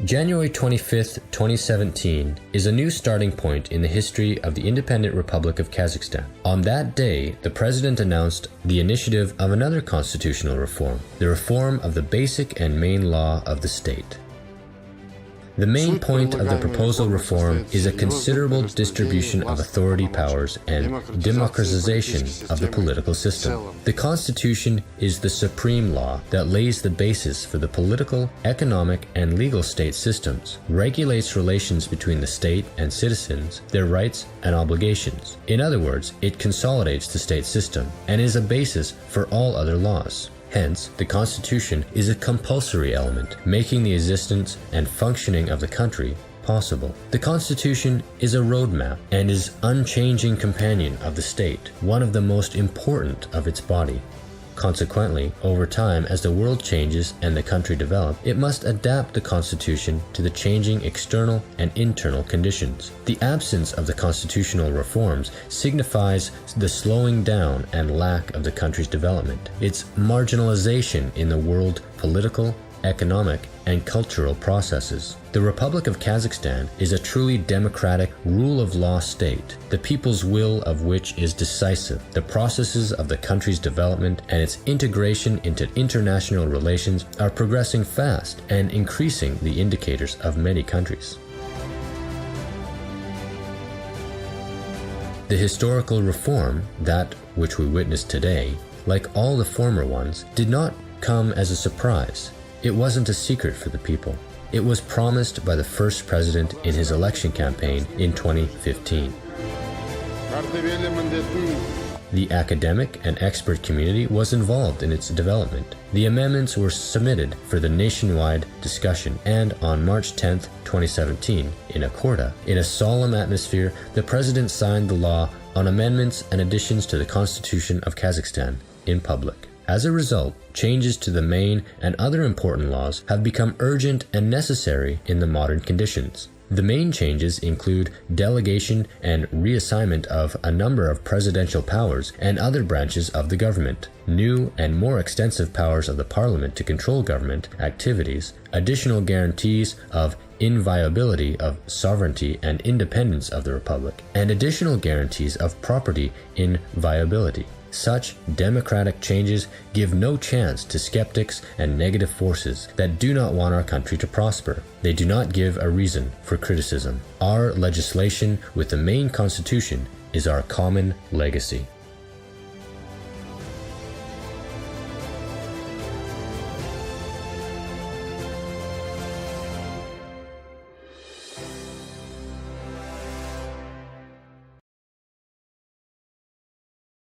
January 25th, 2017 is a new starting point in the history of the Independent Republic of Kazakhstan. On that day, the president announced the initiative of another constitutional reform, the reform of the basic and main law of the state. The main point of the proposal reform is a considerable distribution of authority powers and democratization of the political system. The Constitution is the supreme law that lays the basis for the political, economic, and legal state systems, regulates relations between the state and citizens, their rights and obligations. In other words, it consolidates the state system and is a basis for all other laws. Hence, the Constitution is a compulsory element, making the existence and functioning of the country possible. The Constitution is a roadmap and is unchanging companion of the state, one of the most important of its body. Consequently, over time, as the world changes and the country develops, it must adapt the Constitution to the changing external and internal conditions. The absence of the constitutional reforms signifies the slowing down and lack of the country's development, its marginalization in the world political, economic, and cultural processes. The Republic of Kazakhstan is a truly democratic, rule-of-law state, the people's will of which is decisive. The processes of the country's development and its integration into international relations are progressing fast and increasing the indicators of many countries. The historical reform, that which we witness today, like all the former ones, did not come as a surprise. It wasn't a secret for the people. It was promised by the first president in his election campaign in 2015. The academic and expert community was involved in its development. The amendments were submitted for the nationwide discussion, and on March 10, 2017, in Akorda, in a solemn atmosphere, the president signed the law on amendments and additions to the Constitution of Kazakhstan in public. As a result, changes to the main and other important laws have become urgent and necessary in the modern conditions. The main changes include delegation and reassignment of a number of presidential powers and other branches of the government, new and more extensive powers of the parliament to control government activities, additional guarantees of inviolability of sovereignty and independence of the republic, and additional guarantees of property inviolability. Such democratic changes give no chance to skeptics and negative forces that do not want our country to prosper. They do not give a reason for criticism. Our legislation with the main constitution is our common legacy.